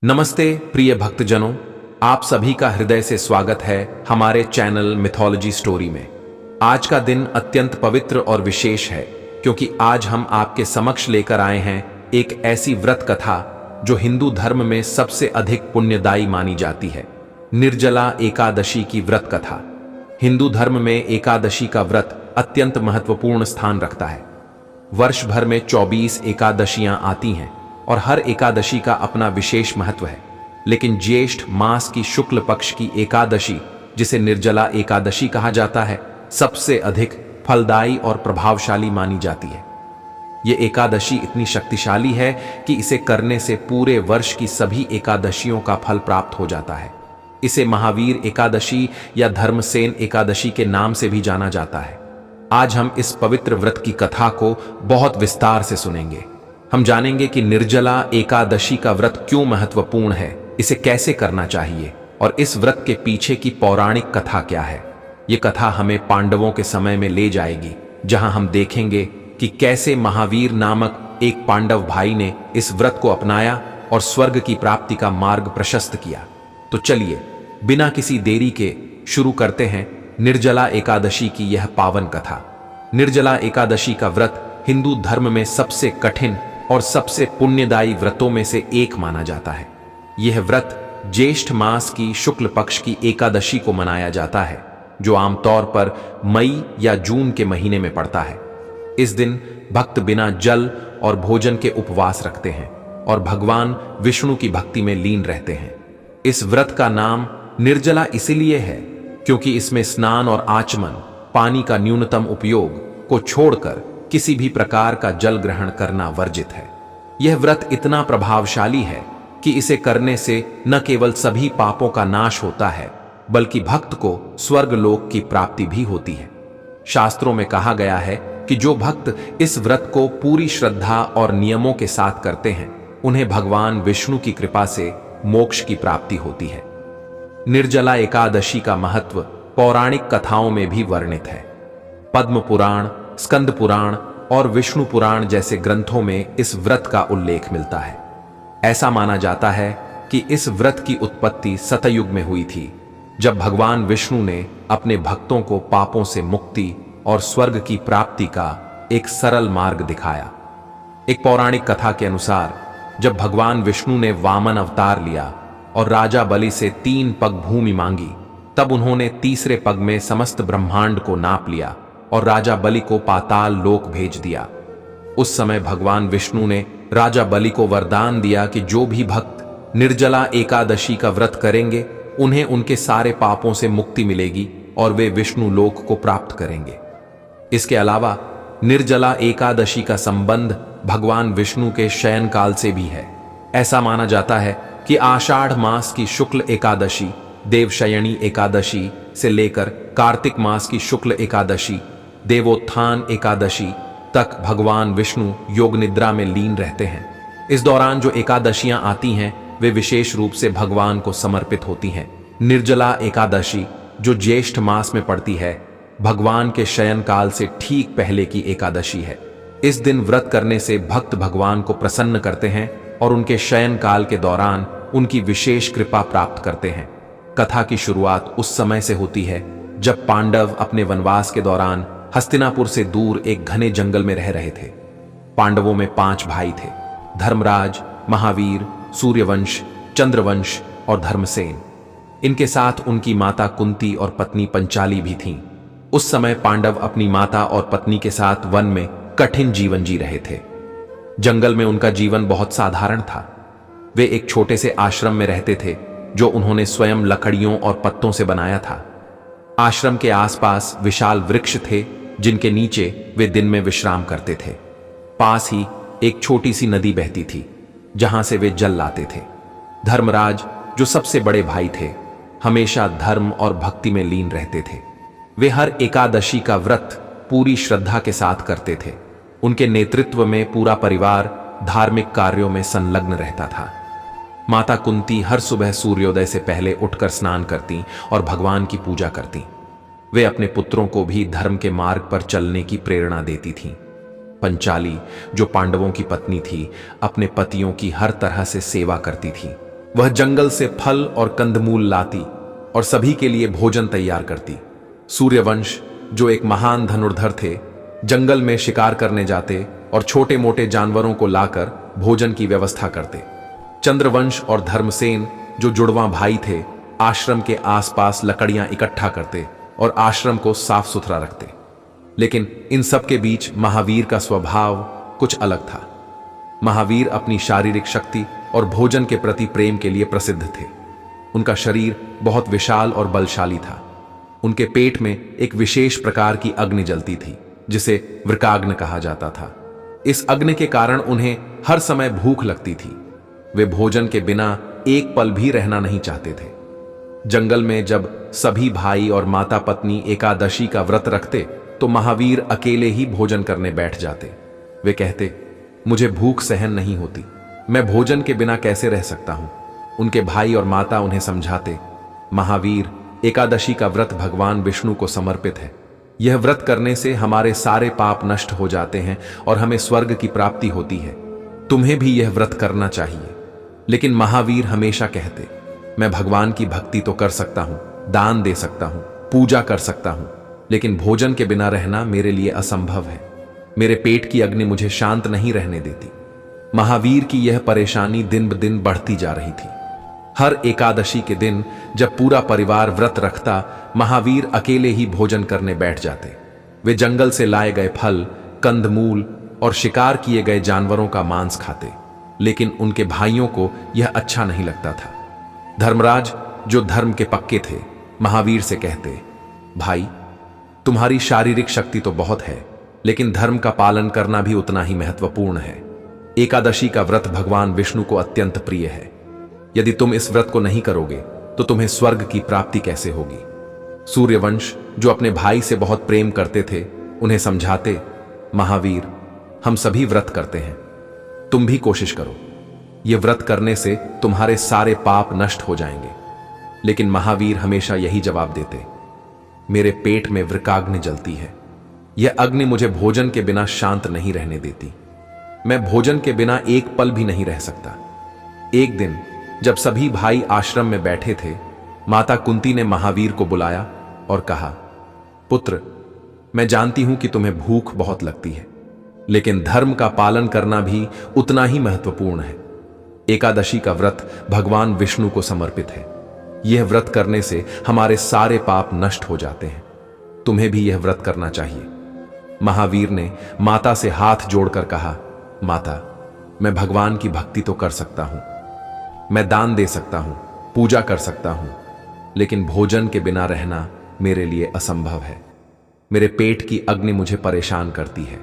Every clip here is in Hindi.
नमस्ते प्रिय भक्तजनों, आप सभी का हृदय से स्वागत है हमारे चैनल मिथोलॉजी स्टोरी में। आज का दिन अत्यंत पवित्र और विशेष है क्योंकि आज हम आपके समक्ष लेकर आए हैं एक ऐसी व्रत कथा जो हिंदू धर्म में सबसे अधिक पुण्यदायी मानी जाती है। निर्जला एकादशी की व्रत कथा। हिंदू धर्म में एकादशी का व्रत अत्यंत महत्वपूर्ण स्थान रखता है। वर्ष भर में 24 एकादशियां आती हैं और हर एकादशी का अपना विशेष महत्व है, लेकिन ज्येष्ठ मास की शुक्ल पक्ष की एकादशी, जिसे निर्जला एकादशी कहा जाता है, सबसे अधिक फलदायी और प्रभावशाली मानी जाती है। ये एकादशी इतनी शक्तिशाली है कि इसे करने से पूरे वर्ष की सभी एकादशियों का फल प्राप्त हो जाता है। इसे महावीर एकादशी या धर्मसेन एकादशी के नाम से भी जाना जाता है। आज हम इस पवित्र व्रत की कथा को बहुत विस्तार से सुनेंगे। हम जानेंगे कि निर्जला एकादशी का व्रत क्यों महत्वपूर्ण है, इसे कैसे करना चाहिए और इस व्रत के पीछे की पौराणिक कथा क्या है। ये कथा हमें पांडवों के समय में ले जाएगी, जहां हम देखेंगे कि कैसे महावीर नामक एक पांडव भाई ने इस व्रत को अपनाया और स्वर्ग की प्राप्ति का मार्ग प्रशस्त किया। तो चलिए बिना किसी देरी के शुरू करते हैं निर्जला एकादशी की यह पावन कथा। निर्जला एकादशी का व्रत हिंदू धर्म में सबसे कठिन और सबसे पुण्यदायी व्रतों में से एक माना जाता है। यह व्रत ज्येष्ठ मास की शुक्ल पक्ष की एकादशी को मनाया जाता है, जो आमतौर पर मई या जून के महीने में पड़ता है। इस दिन भक्त बिना जल और भोजन के उपवास रखते हैं और भगवान विष्णु की भक्ति में लीन रहते हैं। इस व्रत का नाम निर्जला इसलिए है क्योंकि इसमें स्नान और आचमन, पानी का न्यूनतम उपयोग को छोड़कर किसी भी प्रकार का जल ग्रहण करना वर्जित है। यह व्रत इतना प्रभावशाली है कि इसे करने से न केवल सभी पापों का नाश होता है, बल्कि भक्त को स्वर्ग लोक की प्राप्ति भी होती है। शास्त्रों में कहा गया है कि जो भक्त इस व्रत को पूरी श्रद्धा और नियमों के साथ करते हैं, उन्हें भगवान विष्णु की कृपा से मोक्ष की प्राप्ति होती है। निर्जला एकादशी का महत्व पौराणिक कथाओं में भी वर्णित है। पद्म पुराण, स्कंद पुराण और विष्णु पुराण जैसे ग्रंथों में इस व्रत का उल्लेख मिलता है। ऐसा माना जाता है कि इस व्रत की उत्पत्ति सतयुग में हुई थी, जब भगवान विष्णु ने अपने भक्तों को पापों से मुक्ति और स्वर्ग की प्राप्ति का एक सरल मार्ग दिखाया। एक पौराणिक कथा के अनुसार जब भगवान विष्णु ने वामन अवतार लिया और राजा बलि से 3 पग भूमि मांगी, तब उन्होंने तीसरे पग में समस्त ब्रह्मांड को नाप लिया और राजा बलि को पाताल लोक भेज दिया। उस समय भगवान विष्णु ने राजा बलि को वरदान दिया कि जो भी भक्त निर्जला एकादशी का व्रत करेंगे, उन्हें उनके सारे पापों से मुक्ति मिलेगी और वे विष्णु लोक को प्राप्त करेंगे। इसके अलावा निर्जला एकादशी का संबंध भगवान विष्णु के शयन काल से भी है। ऐसा माना जाता है कि आषाढ़ मास की शुक्ल एकादशी, देवशयनी एकादशी से लेकर कार्तिक मास की शुक्ल एकादशी, देवोत्थान एकादशी तक भगवान विष्णु योग निद्रा में लीन रहते हैं। इस दौरान जो एकादशियां आती हैं, वे विशेष रूप से भगवान को समर्पित होती हैं। निर्जला एकादशी, जो ज्येष्ठ मास में पड़ती है, भगवान के शयन काल से ठीक पहले की एकादशी है। इस दिन व्रत करने से भक्त भगवान को प्रसन्न करते हैं और उनके शयन काल के दौरान उनकी विशेष कृपा प्राप्त करते हैं। कथा की शुरुआत उस समय से होती है जब पांडव अपने वनवास के दौरान हस्तिनापुर से दूर एक घने जंगल में रह रहे थे। पांडवों में 5 भाई थे: धर्मराज, महावीर, सूर्यवंश, चंद्रवंश और धर्मसेन। इनके साथ उनकी माता कुंती और पत्नी पंचाली भी थीं। उस समय पांडव अपनी माता और पत्नी के साथ वन में कठिन जीवन जी रहे थे। जंगल में उनका जीवन बहुत साधारण था। वे एक छोटे से आश्रम में रहते थे जो उन्होंने स्वयं लकड़ियों और पत्तों से बनाया था। आश्रम के आसपास विशाल वृक्ष थे जिनके नीचे वे दिन में विश्राम करते थे। पास ही एक छोटी सी नदी बहती थी जहां से वे जल लाते थे। धर्मराज, जो सबसे बड़े भाई थे, हमेशा धर्म और भक्ति में लीन रहते थे। वे हर एकादशी का व्रत पूरी श्रद्धा के साथ करते थे। उनके नेतृत्व में पूरा परिवार धार्मिक कार्यों में संलग्न रहता था। माता कुंती हर सुबह सूर्योदय से पहले उठकर स्नान करती और भगवान की पूजा करती। वे अपने पुत्रों को भी धर्म के मार्ग पर चलने की प्रेरणा देती थीं। पंचाली, जो पांडवों की पत्नी थी, अपने पतियों की हर तरह से सेवा करती थी। वह जंगल से फल और कंदमूल लाती और सभी के लिए भोजन तैयार करती। सूर्यवंश, जो एक महान धनुर्धर थे, जंगल में शिकार करने जाते और छोटे मोटे जानवरों को लाकर भोजन की व्यवस्था करते। चंद्रवंश और धर्मसेन, जो जुड़वां भाई थे, आश्रम के आसपास लकड़ियां इकट्ठा करते और आश्रम को साफ सुथरा रखते। लेकिन इन सब के बीच महावीर का स्वभाव कुछ अलग था। महावीर अपनी शारीरिक शक्ति और भोजन के प्रति प्रेम के लिए प्रसिद्ध थे। उनका शरीर बहुत विशाल और बलशाली था। उनके पेट में एक विशेष प्रकार की अग्नि जलती थी, जिसे वृकाग्नि कहा जाता था। इस अग्नि के कारण उन्हें हर समय भूख लगती थी। वे भोजन के बिना एक पल भी रहना नहीं चाहते थे। जंगल में जब सभी भाई और माता पत्नी एकादशी का व्रत रखते तो महावीर अकेले ही भोजन करने बैठ जाते। वे कहते, मुझे भूख सहन नहीं होती, मैं भोजन के बिना कैसे रह सकता हूं। उनके भाई और माता उन्हें समझाते, महावीर, एकादशी का व्रत भगवान विष्णु को समर्पित है। यह व्रत करने से हमारे सारे पाप नष्ट हो जाते हैं और हमें स्वर्ग की प्राप्ति होती है। तुम्हें भी यह व्रत करना चाहिए। लेकिन महावीर हमेशा कहते, मैं भगवान की भक्ति तो कर सकता हूं, दान दे सकता हूं, पूजा कर सकता हूं, लेकिन भोजन के बिना रहना मेरे लिए असंभव है। मेरे पेट की अग्नि मुझे शांत नहीं रहने देती। महावीर की यह परेशानी दिन ब दिन बढ़ती जा रही थी। हर एकादशी के दिन जब पूरा परिवार व्रत रखता, महावीर अकेले ही भोजन करने बैठ जाते। वे जंगल से लाए गए फल, कंदमूल और शिकार किए गए जानवरों का मांस खाते, लेकिन उनके भाइयों को यह अच्छा नहीं लगता था। धर्मराज, जो धर्म के पक्के थे, महावीर से कहते, भाई, तुम्हारी शारीरिक शक्ति तो बहुत है, लेकिन धर्म का पालन करना भी उतना ही महत्वपूर्ण है। एकादशी का व्रत भगवान विष्णु को अत्यंत प्रिय है। यदि तुम इस व्रत को नहीं करोगे तो तुम्हें स्वर्ग की प्राप्ति कैसे होगी। सूर्यवंश, जो अपने भाई से बहुत प्रेम करते थे, उन्हें समझाते, महावीर, हम सभी व्रत करते हैं, तुम भी कोशिश करो। यह व्रत करने से तुम्हारे सारे पाप नष्ट हो जाएंगे। लेकिन महावीर हमेशा यही जवाब देते, मेरे पेट में वृकाग्नि जलती है। यह अग्नि मुझे भोजन के बिना शांत नहीं रहने देती। मैं भोजन के बिना एक पल भी नहीं रह सकता। एक दिन जब सभी भाई आश्रम में बैठे थे, माता कुंती ने महावीर को बुलाया और कहा, पुत्र, मैं जानती हूं कि तुम्हें भूख बहुत लगती है, लेकिन धर्म का पालन करना भी उतना ही महत्वपूर्ण है। एकादशी का व्रत भगवान विष्णु को समर्पित है। यह व्रत करने से हमारे सारे पाप नष्ट हो जाते हैं। तुम्हें भी यह व्रत करना चाहिए। महावीर ने माता से हाथ जोड़कर कहा, माता, मैं भगवान की भक्ति तो कर सकता हूं, मैं दान दे सकता हूं, पूजा कर सकता हूं, लेकिन भोजन के बिना रहना मेरे लिए असंभव है। मेरे पेट की अग्नि मुझे परेशान करती है।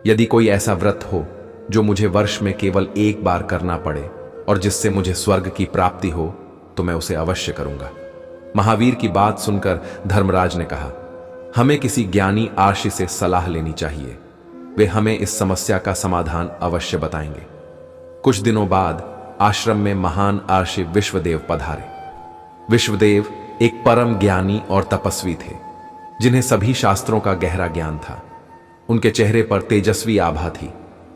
यदि कोई ऐसा व्रत हो जो मुझे वर्ष में केवल एक बार करना पड़े और जिससे मुझे स्वर्ग की प्राप्ति हो, तो मैं उसे अवश्य करूंगा। महावीर की बात सुनकर धर्मराज ने कहा, हमें किसी ज्ञानी आर्षि से सलाह लेनी चाहिए। वे हमें इस समस्या का समाधान अवश्य बताएंगे। कुछ दिनों बाद आश्रम में महान आर्षि विश्वदेव पधारे। विश्वदेव एक परम ज्ञानी और तपस्वी थे, जिन्हें सभी शास्त्रों का गहरा ज्ञान था। उनके चेहरे पर तेजस्वी आभा थी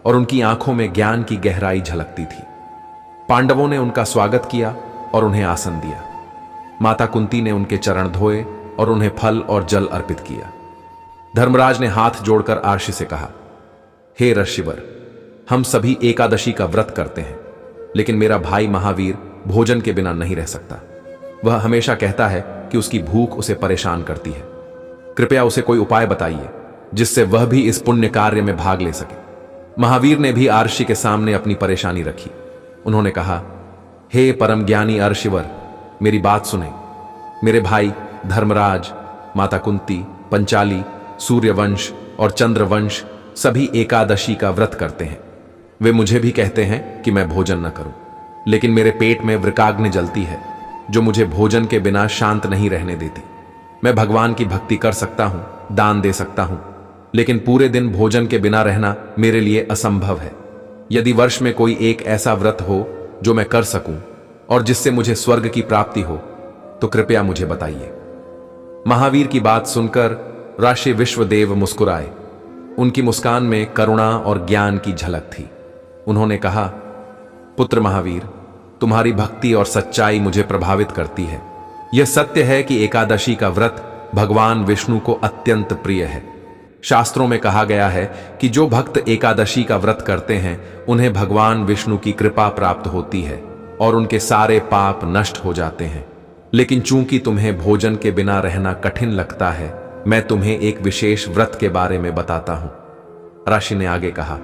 और उनकी आंखों में ज्ञान की गहराई झलकती थी। पांडवों ने उनका स्वागत किया और उन्हें आसन दिया। माता कुंती ने उनके चरण धोए और उन्हें फल और जल अर्पित किया। धर्मराज ने हाथ जोड़कर आर्षि से कहा, हे ऋषिवर, हम सभी एकादशी का व्रत करते हैं, लेकिन मेरा भाई महावीर भोजन के बिना नहीं रह सकता। वह हमेशा कहता है कि उसकी भूख उसे परेशान करती है। कृपया उसे कोई उपाय बताइए जिससे वह भी इस पुण्य कार्य में भाग ले सके। महावीर ने भी आर्षि के सामने अपनी परेशानी रखी। उन्होंने कहा, हे परम ज्ञानी अर्षिवर, मेरी बात सुने। मेरे भाई धर्मराज, माता कुंती, पंचाली, सूर्यवंश और चंद्रवंश सभी एकादशी का व्रत करते हैं। वे मुझे भी कहते हैं कि मैं भोजन न करूं, लेकिन मेरे पेट में वृकाग्नि जलती है जो मुझे भोजन के बिना शांत नहीं रहने देती। मैं भगवान की भक्ति कर सकता हूं, दान दे सकता हूं, लेकिन पूरे दिन भोजन के बिना रहना मेरे लिए असंभव है। यदि वर्ष में कोई एक ऐसा व्रत हो जो मैं कर सकूं और जिससे मुझे स्वर्ग की प्राप्ति हो, तो कृपया मुझे बताइए। महावीर की बात सुनकर ऋषि विश्वदेव मुस्कुराए। उनकी मुस्कान में करुणा और ज्ञान की झलक थी। उन्होंने कहा, पुत्र महावीर, तुम्हारी भक्ति और सच्चाई मुझे प्रभावित करती है। यह सत्य है कि एकादशी का व्रत भगवान विष्णु को अत्यंत प्रिय है। शास्त्रों में कहा गया है कि जो भक्त एकादशी का व्रत करते हैं उन्हें भगवान विष्णु की कृपा प्राप्त होती है और उनके सारे पाप नष्ट हो जाते हैं। लेकिन चूंकि तुम्हें भोजन के बिना रहना कठिन लगता है, मैं तुम्हें एक विशेष व्रत के बारे में बताता हूं। ऋषि ने आगे कहा,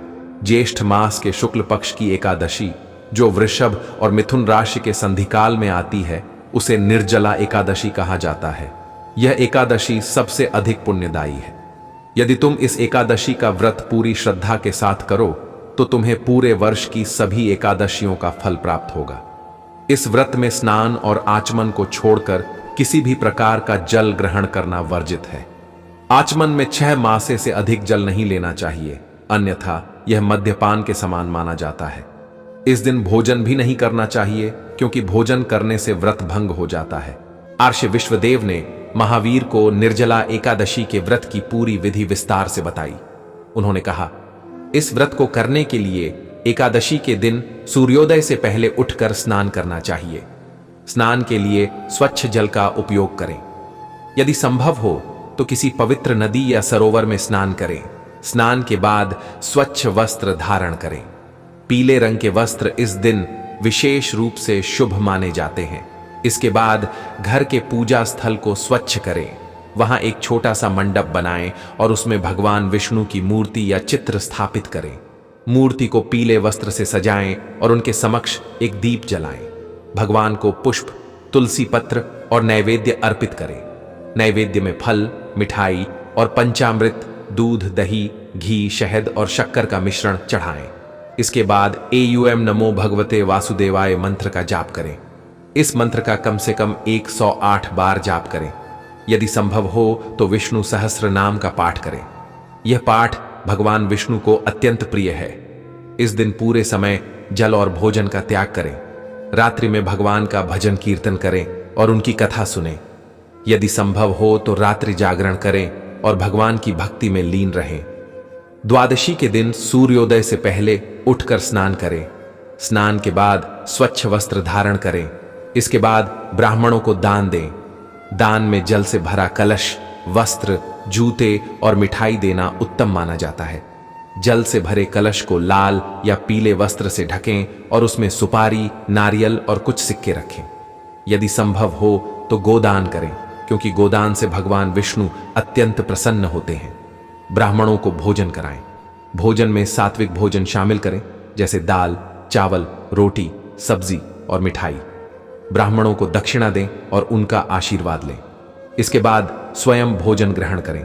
ज्येष्ठ मास के शुक्ल पक्ष की एकादशी जो वृषभ और मिथुन राशि के संधिकाल में आती है, उसे निर्जला एकादशी कहा जाता है। यह एकादशी सबसे अधिक पुण्यदायी है। यदि तुम इस एकादशी का व्रत पूरी श्रद्धा के साथ करो तो तुम्हें पूरे वर्ष की सभी एकादशियों का फल प्राप्त होगा। इस व्रत में स्नान और आचमन को छोड़कर किसी भी प्रकार का जल ग्रहण करना वर्जित है। आचमन में 6 मासे से अधिक जल नहीं लेना चाहिए, अन्यथा यह मद्यपान के समान माना जाता है। इस दिन भोजन भी नहीं करना चाहिए, क्योंकि भोजन करने से व्रत भंग हो जाता है। आर्ष विश्वदेव ने महावीर को निर्जला एकादशी के व्रत की पूरी विधि विस्तार से बताई। उन्होंने कहा, इस व्रत को करने के लिए एकादशी के दिन सूर्योदय से पहले उठकर स्नान करना चाहिए। स्नान के लिए स्वच्छ जल का उपयोग करें। यदि संभव हो तो किसी पवित्र नदी या सरोवर में स्नान करें। स्नान के बाद स्वच्छ वस्त्र धारण करें। पीले रंग के वस्त्र इस दिन विशेष रूप से शुभ माने जाते हैं। इसके बाद घर के पूजा स्थल को स्वच्छ करें। वहां एक छोटा सा मंडप बनाएं और उसमें भगवान विष्णु की मूर्ति या चित्र स्थापित करें। मूर्ति को पीले वस्त्र से सजाएं और उनके समक्ष एक दीप जलाएं। भगवान को पुष्प, तुलसी पत्र और नैवेद्य अर्पित करें। नैवेद्य में फल, मिठाई और पंचामृत, दूध, दही, घी, शहद और शक्कर का मिश्रण चढ़ाएं। इसके बाद एयूएम नमो भगवते वासुदेवाय मंत्र का जाप करें। इस मंत्र का कम से कम 108 बार जाप करें। यदि संभव हो तो विष्णु सहस्त्र नाम का पाठ करें। यह पाठ भगवान विष्णु को अत्यंत प्रिय है। इस दिन पूरे समय जल और भोजन का त्याग करें। रात्रि में भगवान का भजन कीर्तन करें और उनकी कथा सुनें। यदि संभव हो तो रात्रि जागरण करें और भगवान की भक्ति में लीन रहें। द्वादशी के दिन सूर्योदय से पहले उठकर स्नान करें। स्नान के बाद स्वच्छ वस्त्र धारण करें। इसके बाद ब्राह्मणों को दान दें। दान में जल से भरा कलश, वस्त्र, जूते और मिठाई देना उत्तम माना जाता है। जल से भरे कलश को लाल या पीले वस्त्र से ढकें और उसमें सुपारी, नारियल और कुछ सिक्के रखें। यदि संभव हो तो गोदान करें, क्योंकि गोदान से भगवान विष्णु अत्यंत प्रसन्न होते हैं। ब्राह्मणों को भोजन कराएं। भोजन में सात्विक भोजन शामिल करें, जैसे दाल, चावल, रोटी, सब्जी और मिठाई। ब्राह्मणों को दक्षिणा दें और उनका आशीर्वाद लें। इसके बाद स्वयं भोजन ग्रहण करें।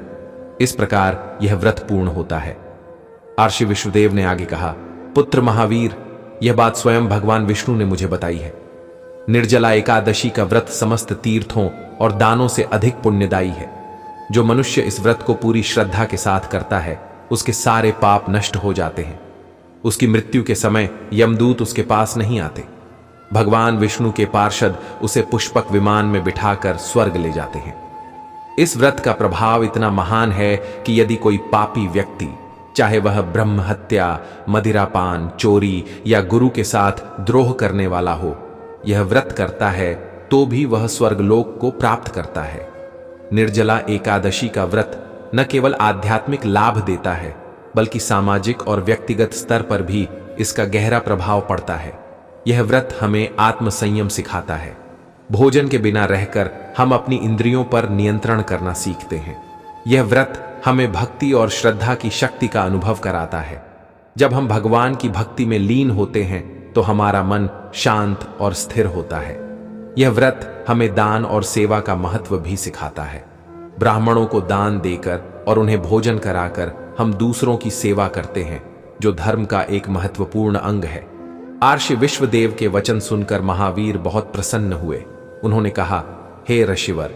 इस प्रकार यह व्रत पूर्ण होता है। आर्षि विश्वदेव ने आगे कहा, पुत्र महावीर, यह बात स्वयं भगवान विष्णु ने मुझे बताई है। निर्जला एकादशी का व्रत समस्त तीर्थों और दानों से अधिक पुण्यदायी है। जो मनुष्य इस व्रत को पूरी श्रद्धा के साथ करता है, उसके सारे पाप नष्ट हो जाते हैं। उसकी मृत्यु के समय यमदूत उसके पास नहीं आते। भगवान विष्णु के पार्षद उसे पुष्पक विमान में बिठाकर स्वर्ग ले जाते हैं। इस व्रत का प्रभाव इतना महान है कि यदि कोई पापी व्यक्ति, चाहे वह ब्रह्म हत्या, मदिरापान, चोरी या गुरु के साथ द्रोह करने वाला हो, यह व्रत करता है तो भी वह स्वर्गलोक को प्राप्त करता है। निर्जला एकादशी का व्रत न केवल आध्यात्मिक लाभ देता है, बल्कि सामाजिक और व्यक्तिगत स्तर पर भी इसका गहरा प्रभाव पड़ता है। यह व्रत हमें आत्मसंयम सिखाता है। भोजन के बिना रहकर हम अपनी इंद्रियों पर नियंत्रण करना सीखते हैं। यह व्रत हमें भक्ति और श्रद्धा की शक्ति का अनुभव कराता है। जब हम भगवान की भक्ति में लीन होते हैं तो हमारा मन शांत और स्थिर होता है। यह व्रत हमें दान और सेवा का महत्व भी सिखाता है। ब्राह्मणों को दान देकर और उन्हें भोजन कराकर हम दूसरों की सेवा करते हैं, जो धर्म का एक महत्वपूर्ण अंग है। आर्षि विश्वदेव के वचन सुनकर महावीर बहुत प्रसन्न हुए। उन्होंने कहा, हे ऋषिवर,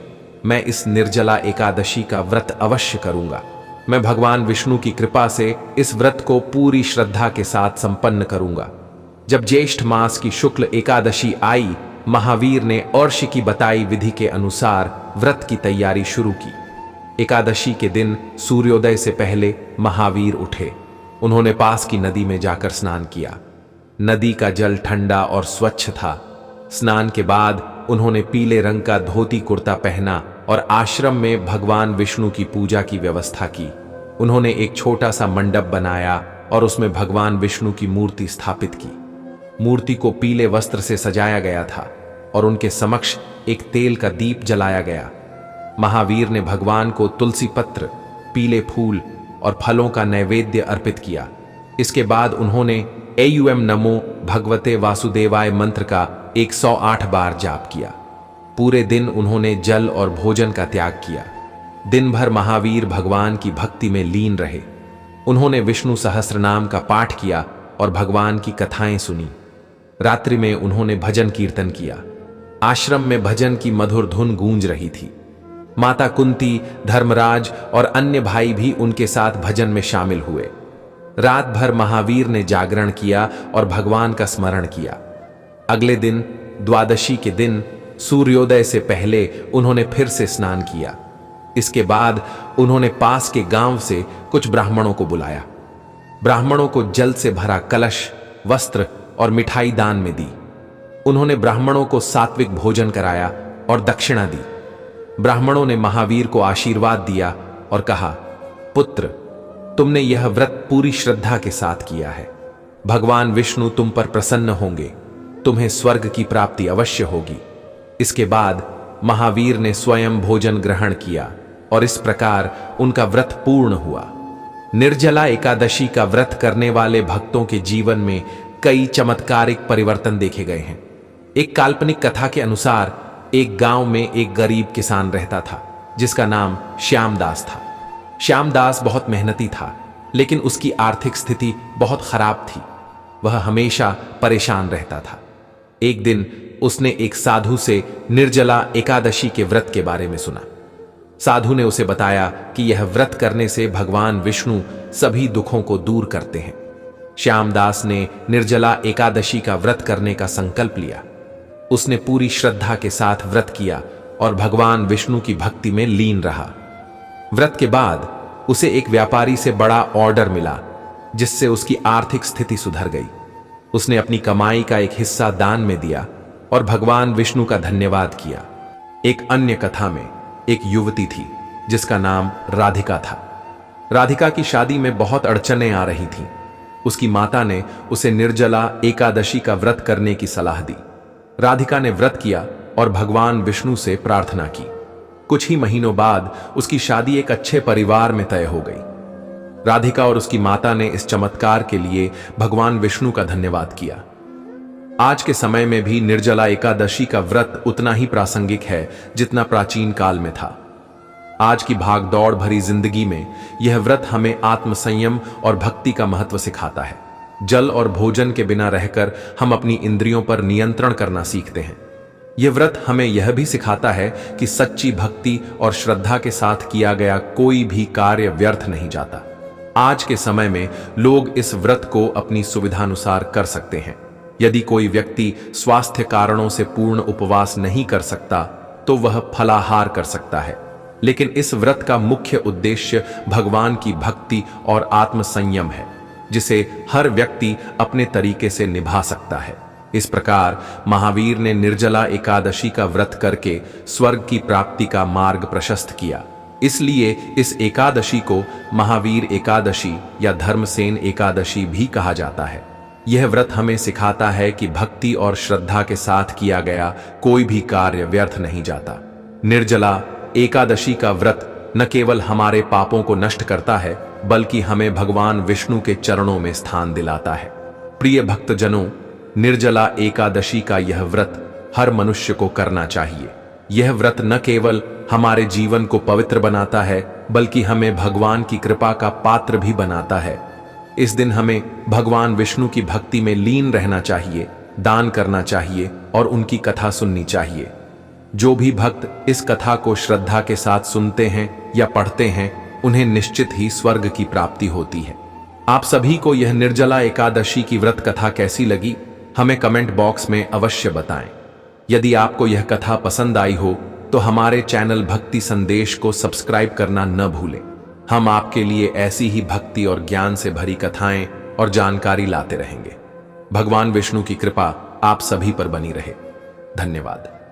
मैं इस निर्जला एकादशी का व्रत अवश्य करूंगा। मैं भगवान विष्णु की कृपा से इस व्रत को पूरी श्रद्धा के साथ संपन्न करूंगा। जब ज्येष्ठ मास की शुक्ल एकादशी आई, महावीर ने अर्षि की बताई विधि के अनुसार व्रत की तैयारी शुरू की। एकादशी के दिन सूर्योदय से पहले महावीर उठे। उन्होंने पास की नदी में जाकर स्नान किया। नदी का जल ठंडा और स्वच्छ था स्नान के बाद उन्होंने पीले रंग का धोती कुर्ता पहना और आश्रम में भगवान विष्णु की पूजा की व्यवस्था की। उन्होंने एक छोटा सा मंडप बनाया और उसमें भगवान विष्णु की मूर्ति स्थापित की। मूर्ति को पीले वस्त्र से सजाया गया था और उनके समक्ष एक तेल का दीप जलाया गया। महावीर ने भगवान को तुलसी पत्र, पीले फूल और फलों का नैवेद्य अर्पित किया। इसके बाद उन्होंने एयुएम नमो भगवते वासुदेवाय मंत्र का 108 बार जाप किया। पूरे दिन उन्होंने जल और भोजन का त्याग किया। दिन भर महावीर भगवान की भक्ति में लीन रहे। उन्होंने विष्णु सहस्त्रनाम का पाठ किया और भगवान की कथाएं सुनी। रात्रि में उन्होंने भजन कीर्तन किया। आश्रम में भजन की मधुर धुन गूंज रही थी। माता कुंती, धर्मराज और अन्य भाई भी उनके साथ भजन में शामिल हुए। रात भर महावीर ने जागरण किया और भगवान का स्मरण किया। अगले दिन द्वादशी के दिन सूर्योदय से पहले उन्होंने फिर से स्नान किया। इसके बाद उन्होंने पास के गांव से कुछ ब्राह्मणों को बुलाया। ब्राह्मणों को जल से भरा कलश, वस्त्र और मिठाई दान में दी। उन्होंने ब्राह्मणों को सात्विक भोजन कराया और दक्षिणा दी। ब्राह्मणों ने महावीर को आशीर्वाद दिया और कहा, पुत्र, तुमने यह व्रत पूरी श्रद्धा के साथ किया है। भगवान विष्णु तुम पर प्रसन्न होंगे। तुम्हें स्वर्ग की प्राप्ति अवश्य होगी। इसके बाद महावीर ने स्वयं भोजन ग्रहण किया और इस प्रकार उनका व्रत पूर्ण हुआ। निर्जला एकादशी का व्रत करने वाले भक्तों के जीवन में कई चमत्कारिक परिवर्तन देखे गए हैं। एक काल्पनिक कथा के अनुसार एक गांव में एक गरीब किसान रहता था जिसका नाम श्यामदास था। श्यामदास बहुत मेहनती था, लेकिन उसकी आर्थिक स्थिति बहुत खराब थी। वह हमेशा परेशान रहता था। एक दिन उसने एक साधु से निर्जला एकादशी के व्रत के बारे में सुना। साधु ने उसे बताया कि यह व्रत करने से भगवान विष्णु सभी दुखों को दूर करते हैं। श्यामदास ने निर्जला एकादशी का व्रत करने का संकल्प लिया। उसने पूरी श्रद्धा के साथ व्रत किया और भगवान विष्णु की भक्ति में लीन रहा। व्रत के बाद उसे एक व्यापारी से बड़ा ऑर्डर मिला, जिससे उसकी आर्थिक स्थिति सुधर गई। उसने अपनी कमाई का एक हिस्सा दान में दिया और भगवान विष्णु का धन्यवाद किया। एक अन्य कथा में एक युवती थी जिसका नाम राधिका था। राधिका की शादी में बहुत अड़चनें आ रही थीं। उसकी माता ने उसे निर्जला एकादशी का व्रत करने की सलाह दी। राधिका ने व्रत किया और भगवान विष्णु से प्रार्थना की। कुछ ही महीनों बाद उसकी शादी एक अच्छे परिवार में तय हो गई। राधिका और उसकी माता ने इस चमत्कार के लिए भगवान विष्णु का धन्यवाद किया। आज के समय में भी निर्जला एकादशी का व्रत उतना ही प्रासंगिक है जितना प्राचीन काल में था। आज की भागदौड़ भरी जिंदगी में यह व्रत हमें आत्मसंयम और भक्ति का महत्व सिखाता है। जल और भोजन के बिना रहकर हम अपनी इंद्रियों पर नियंत्रण करना सीखते हैं। यह व्रत हमें यह भी सिखाता है कि सच्ची भक्ति और श्रद्धा के साथ किया गया कोई भी कार्य व्यर्थ नहीं जाता। आज के समय में लोग इस व्रत को अपनी सुविधानुसार कर सकते हैं। यदि कोई व्यक्ति स्वास्थ्य कारणों से पूर्ण उपवास नहीं कर सकता तो वह फलाहार कर सकता है, लेकिन इस व्रत का मुख्य उद्देश्य भगवान की भक्ति और आत्मसंयम है, जिसे हर व्यक्ति अपने तरीके से निभा सकता है। इस प्रकार महावीर ने निर्जला एकादशी का व्रत करके स्वर्ग की प्राप्ति का मार्ग प्रशस्त किया। इसलिए इस एकादशी को महावीर एकादशी या धर्मसेन एकादशी भी कहा जाता है। यह व्रत हमें सिखाता है कि भक्ति और श्रद्धा के साथ किया गया कोई भी कार्य व्यर्थ नहीं जाता। निर्जला एकादशी का व्रत न केवल हमारे पापों को नष्ट करता है, बल्कि हमें भगवान विष्णु के चरणों में स्थान दिलाता है। प्रिय भक्तजनों, निर्जला एकादशी का यह व्रत हर मनुष्य को करना चाहिए। यह व्रत न केवल हमारे जीवन को पवित्र बनाता है, बल्कि हमें भगवान की कृपा का पात्र भी बनाता है। इस दिन हमें भगवान विष्णु की भक्ति में लीन रहना चाहिए, दान करना चाहिए और उनकी कथा सुननी चाहिए। जो भी भक्त इस कथा को श्रद्धा के साथ सुनते हैं या पढ़ते हैं, उन्हें निश्चित ही स्वर्ग की प्राप्ति होती है। आप सभी को यह निर्जला एकादशी की व्रत कथा कैसी लगी, हमें कमेंट बॉक्स में अवश्य बताएं। यदि आपको यह कथा पसंद आई हो तो हमारे चैनल भक्ति संदेश को सब्सक्राइब करना न भूलें। हम आपके लिए ऐसी ही भक्ति और ज्ञान से भरी कथाएं और जानकारी लाते रहेंगे। भगवान विष्णु की कृपा आप सभी पर बनी रहे। धन्यवाद।